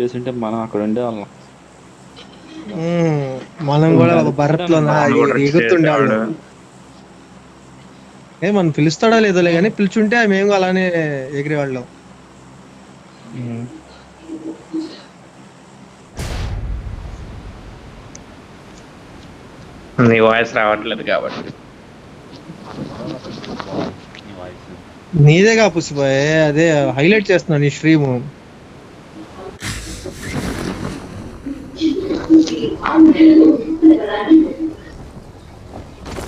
చేసింటే మనం అక్కడ ఉండేవాళ్ళం. మనం కూడా ఒక బర్రెలో పవన్ కూడా వచ్చి ఎగురుతుండేవాళ్ళం. చేసేవాడు. మనం పిలుస్తాడో లేదోలే కానీ పిలుచుంటే మేము అలానే ఎగిరేవాళ్ళం. నీ వాయిస్ రావట్లేదు కాబట్టి నీదేగా పుసిపోయే, అదే హైలైట్ చేస్తున్నాను నీ స్ట్రీమ్.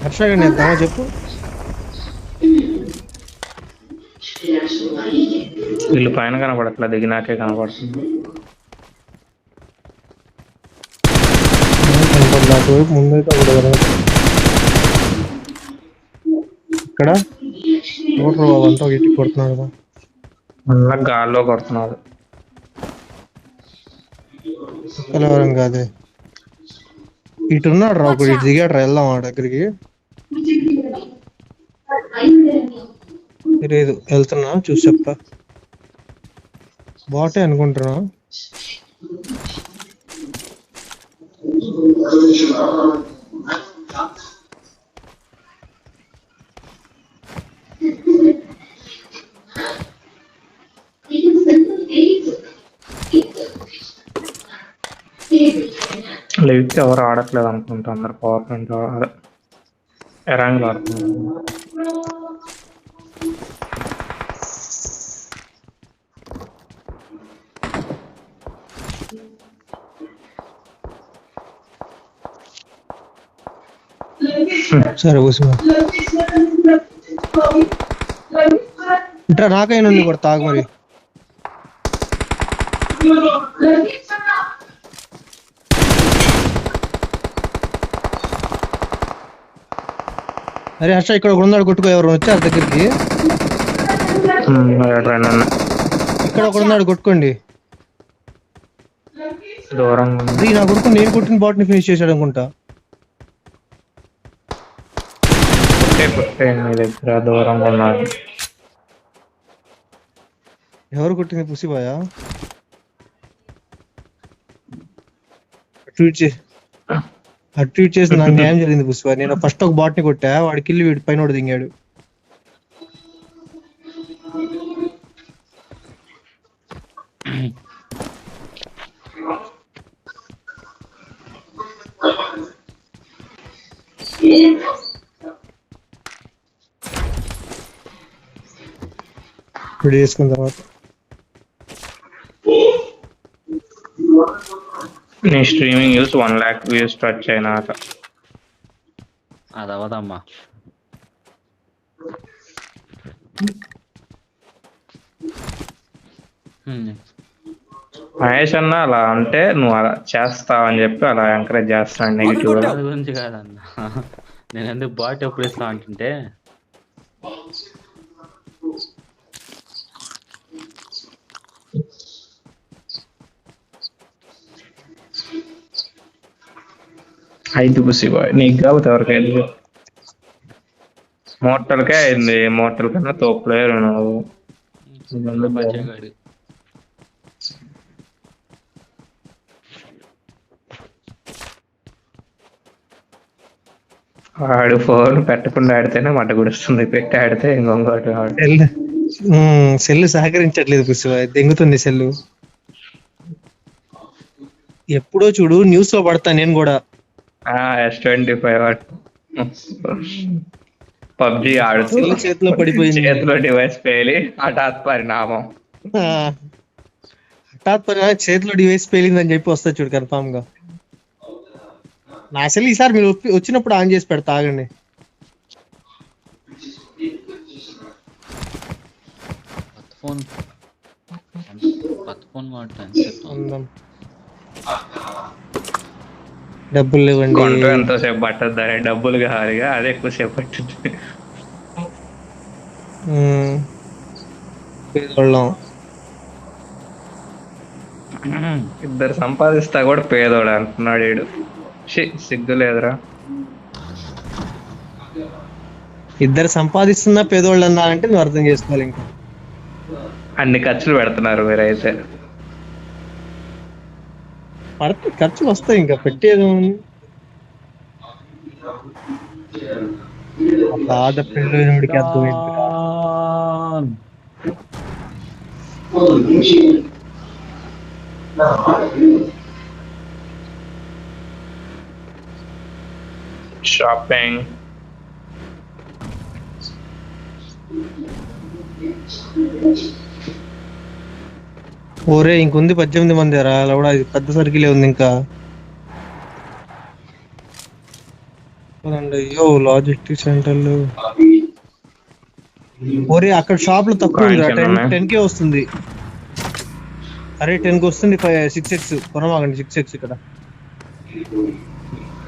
హర్షగా ఇద్దామా చెప్పు. వీళ్ళు పైన కనపడట్లేదు, దిగినాకే కనపడుతుంది. ముందైతే ఒకటి ఇక్కడ ఓటర్ బాబు అంతా ఒక ఇంటికి కొడుతున్నాడు కదా. మళ్ళా గాల్లో కొడుతున్నారు. కలవరం కాదే, ఇటు ఉన్నాడు రా ఒకటి, ఇటు దిగాడు రా, వెళ్దాం ఆ దగ్గరికి. లేదు వెళ్తున్నా, చూసి చెప్తా. బాటే అనుకుంటున్నా. లివిక్ ఎవరు ఆడట్లేదు అనుకుంటా, అందరు పవర్ పాయింట్ ఎరాంగ్లు ఆడుతున్నారు. సరే కూర్చున్నా. ఇట్లా నాకైనా ఉంది కూడా, తాగు మరి. అరే హర్ష, ఇక్కడ ఒక ఉన్నాడు, కొట్టుకో. ఎవరు వచ్చారు దగ్గరికి? ఇక్కడ ఒక ఉన్నాడు, కొట్టుకోండి. దూరం నా కొడుకు నేను కొట్టిన బాట్ని ఫినిష్ చేశాడు అనుకుంటా. మీ దగ్గర దూరంగా ఉన్నారు. ఎవరు కొట్టింది? పుసిపోయా ట్వీట్ చేసి నాకు న్యాయం జరిగింది పుసిపోయా. నేను ఫస్ట్ ఒక బాట్ని కొట్టా, వాడి కిల్లి వీడి పైన వాడు దిగాడు. ఇప్పుడు చేసుకున్న తర్వాత నీ streaming views 1 lakh views touch అయినాక అది అవదమ్మా. మహేష్ అన్న అలా అంటే నువ్వు అలా చేస్తావు అని చెప్పి అలా ఎంకరేజ్ చేస్తాను నెగిటివ్ గురించి కాదన్న, నేను ఎందుకు బాట్ ఎప్పుడు ఇస్తా అంటుంటే అయితే పుసిబాయ్ నీకు కాబట్టి ఎవరికైంది? మోటల్కే అయింది. మోటల్ కన్నా తో ప్లేయర్ నువ్వు. వాడు ఫోన్ పెట్టకుండా ఆడితేనే మట్ట గుడుస్తుంది, పెట్టి ఆడితే ఇంకొకటి సెల్లు సహకరించట్లేదు పుసిబాయ్, దెంగుతుంది సెల్లు. ఎప్పుడో చూడు న్యూస్ లో పడతా నేను కూడా. S25 పబ్జి ఆడుతూ చేతిలో పడిపోయింది, చేతిలో డివైస్ పేలి హఠాత్ పరిణామం. చేతిలో డివైస్ పేలిందని చెప్పి వస్తా చూడు కన్ఫామ్ గా. నా సెల్ ఈసారి మీరు వచ్చినప్పుడు ఆన్ చేసి పెడతా, ఆగండి. డబ్బులు లేవండి, ఎంతోసేపు పట్టద్దా? డబ్బులు కావాలిగా, అదే ఎక్కువసేపు పట్టింది. ఇద్దరు సంపాదిస్తా కూడా పేదోడు అంటున్నాడు వీడు. సిగ్గు లేదురా. ఇద్దరు సంపాదిస్తున్నా పేదోళ్ళు అన్నారంటే నువ్వు అర్థం చేసుకోవాలి. ఇంకా అన్ని ఖర్చులు పెడుతున్నారు మీరైతే. పడితే ఖర్చులు వస్తాయి, ఇంకా పెట్టేది ఏముంది? ఆ బాధ పెళ్ళిడికి అర్థమైందిరా. షాపింగ్. ఓరే ఇంకొంది 18 మంది రా కూడా, ఇది పెద్ద సర్కిలే ఉంది ఇంకా. అయ్యో లాజిస్టిక్ సెంటర్లు. ఓరే అక్కడ షాప్ లో తక్కువ ఉందిరా, Coins ఎన్ని ఉన్నాయి? 10K వస్తుంది. అరే 10 కి వస్తుంది 6x కొనమాగండి, 6x ఇక్కడ.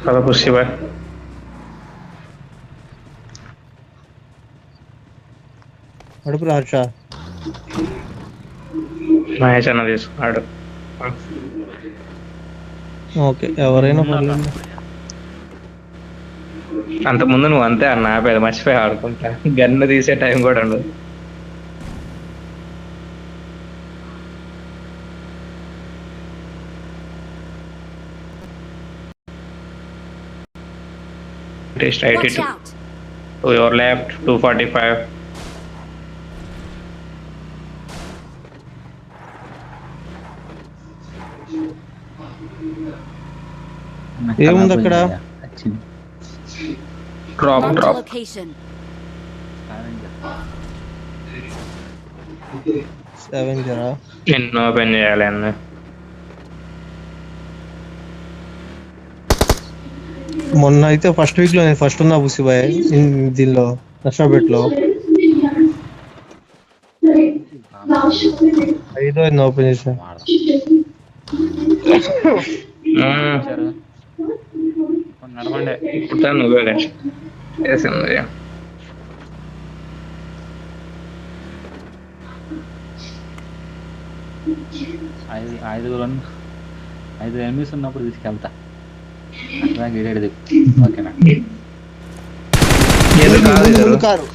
కదా పుషి బాయ్. అడుపురా హర్ష. మహేష్ అన్న తీసుకున్నాడు. ఓకే ఎవరైనా పర్లేదు. అంతకుముందు నువ్వు అంతే అన్న ఆపేది, మర్చిపోయి ఆడుకుంటా. గన్ను తీసే టైం కూడా ఉండదు. Right Watch to out! your left 245. ఏముంది అక్కడ? Drop Marked a drop. location. 7 జరా. ఎన్ని ఓపెన్ చేయాలి అన్న? మొన్న అయితే ఫస్ట్ వీక్ లో నేను ఫస్ట్ ఉన్నా బుసిబాయ్ దీనిలో నష్టాపేటలో. 5 ఓపెన్ చేసా. నడవండి. ఇప్పుడు నువ్వే చేసింది. ఐదు ఎనిమిస్ ఉన్నప్పుడు తీసుకెళ్తా. అట్లా గిరేది. ఓకేనా? ఏదో కాదు ముందు ఇది. కారు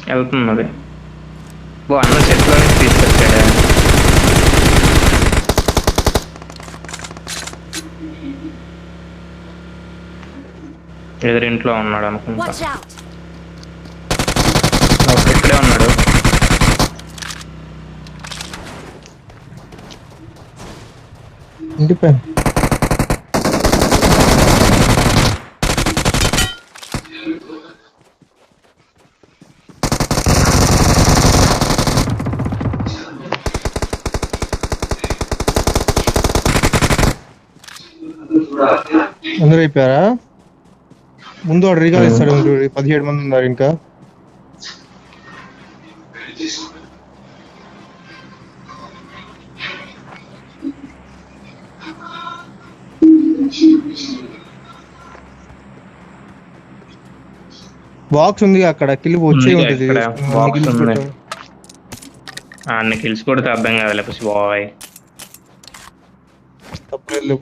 వెళ్తున్నది. ఓ అన్న చెట్లో తీసుకొచ్చాడా? ఎదురింట్లో ఉన్నాడు అనుకుంటా. Watch out! ఇక్కడే ఉన్నాడు. ఇంటి పైన. అందరూ అయిపోయారా? ముందు వాడు రీకాల్ ఇస్తాడు. 17 మంది ఉన్నారు ఇంకా. బాక్స్ ఉంది అక్కడ, కిల్లి వచ్చే ఉంది ఉంటుంది. అక్కడ, box కిల్లి ఉంది. కొట్టు. అన్ని కిల్స్ కొడితే అర్థం కాదులే పుసి బాయ్. తప్పలేదు.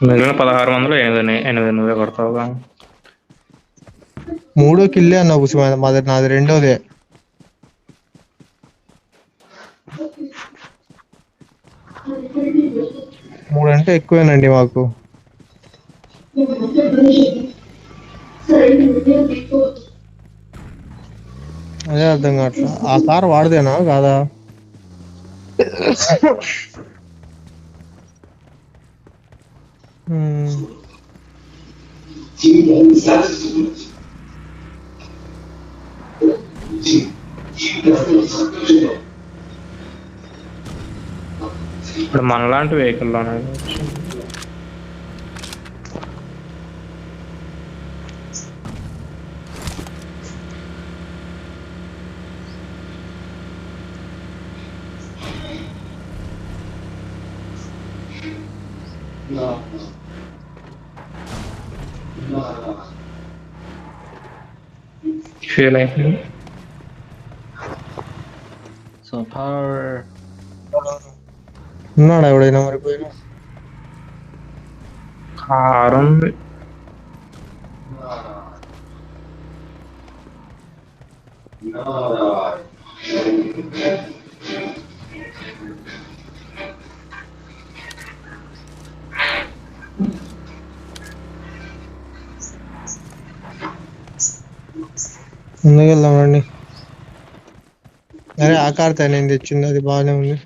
మిగిలిన 16 మందిలో 8 నువ్వే కొడతావుగా. 3వ కిల్లే అన్న బుసి, నాది 2వదే. మూడు అంటే ఎక్కువేనండి మాకు. అదే అర్థం కావట్లా. ఆ కార్ వాడదేనా కాదా? ఇప్పుడు మనలాంటి వెహికల్లోనే ఫీల్ అయిపోయింది. సూపర్. ఉన్నాడా ఎవడైనా మరిపోయినా? కారు ఉంది. ముందుకెళ్దాం రండి. అరే ఆ కార్తే నేను తెచ్చింది, అది బాగానే ఉంది.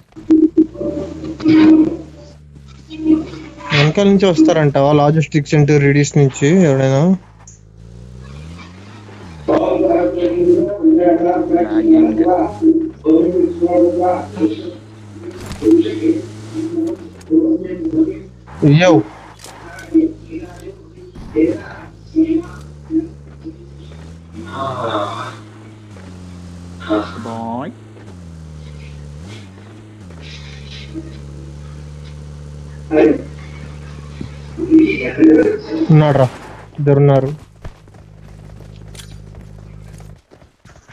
వెనకాల నుంచి వస్తారంటావా లాజిస్టిక్ సెంటర్ రిడీస్ నుంచి ఎవరైనా? లాగింగ్. అయ్యో బాయ్. ఉన్నాడు రా, ఇద్దరున్నారు.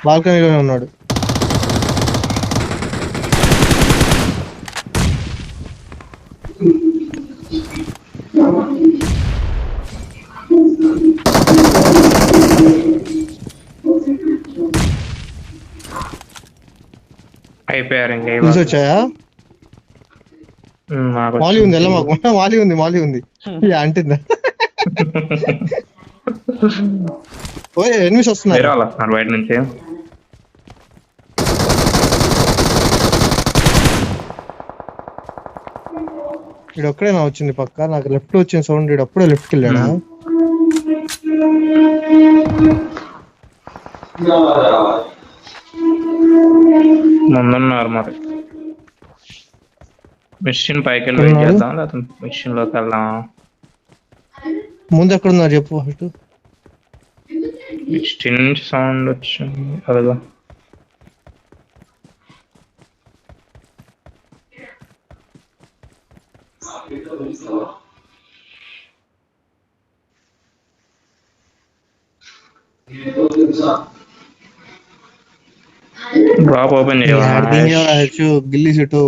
బాల్కనీలోనే ఉన్నాడు. అయిపోయారు ఇంకా చూసి వచ్చాయా? మాలి ఉంది, ఎలా మాకు మాలి ఉంది అంటుందా? ఓయ్ ఎనిమిస్ వస్తున్నారు. వేరే వాళ్ళు వస్తున్నారు బయట నుంచి. ఇక్కడ ఒక్కడేనా వచ్చింది పక్క? నాకు లెఫ్ట్ వచ్చిన సౌండ్, ఇడు అప్పుడే లెఫ్ట్కి వెళ్ళాడా? ముందున్నారు మరి. మిషన్ పైకి వెళ్ళి వెయిట్ చేద్దాం, లేకపోతే మిషన్ లోకి వెళ్దాం. ముందు ఎక్కడ ఉన్నారు చెప్పు ఫస్ట్. మిషన్ నుంచి సౌండ్ వచ్చింది అదిగో. డ్రాప్ ఓపెన్ చేయాలి. గిల్లి చుట్టూ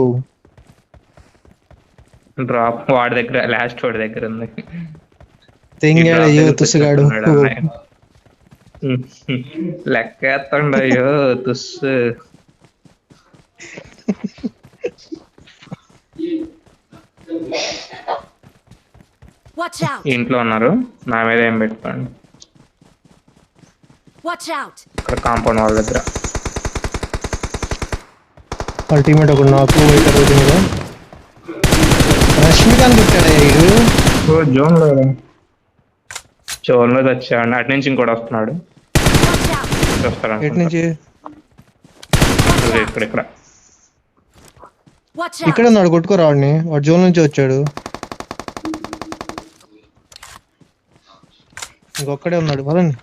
డ్రాప్ వాడి దగ్గర, లాస్ట్ వాడి దగ్గర ఉంది. తెంగాడు అయ్యో తుసుగాడు. లెక్కేస్తాడు అయ్యో తుస్సు. ఇంట్లో ఉన్నారు, నా మీద ఏం పెట్టుకోండి. ఇక్కడ కాంపౌండ్ వాళ్ళ దగ్గర వాళ్ళ టీమేట్ ఒకడు నాకు మీద రష్మికాంత్ వచ్చాడు. జోన్ లో వచ్చాడు, అటు నుంచి ఇంకోటి వస్తున్నాడు. ఎటు నుంచి? ఇక్కడ ఇక్కడ ఉన్నాడు, కొట్టుకోరా వాడిని. వాడు జోన్ నుంచి వచ్చాడు. ఇంకొక్కడే ఉన్నాడు పదండి.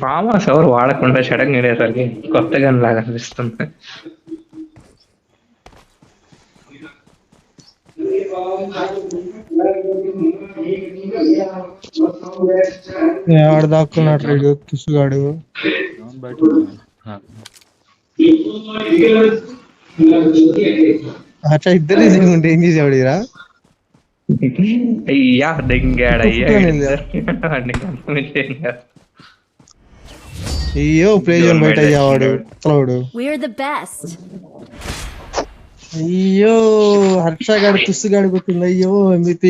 ఫామ్ హౌస్ ఎవరు వాడకుండా షడక్ నీడేసరికి కొత్త గన్ లాగా అనిపిస్తుంది. ఆడ దాక్కున్నాడు తుసుగాడు. అచ్చా ఇద్దరు ఉంటే ఏం చేసేవాడు రా? అయ్యా దెంగాడయ్యా. అయ్యో ప్లే జోన్ బయట అయ్యావాడు క్లౌడ్. అయ్యో హర్షగాడు తుస్సుగాడు కొట్టింది. అయ్యో MVP.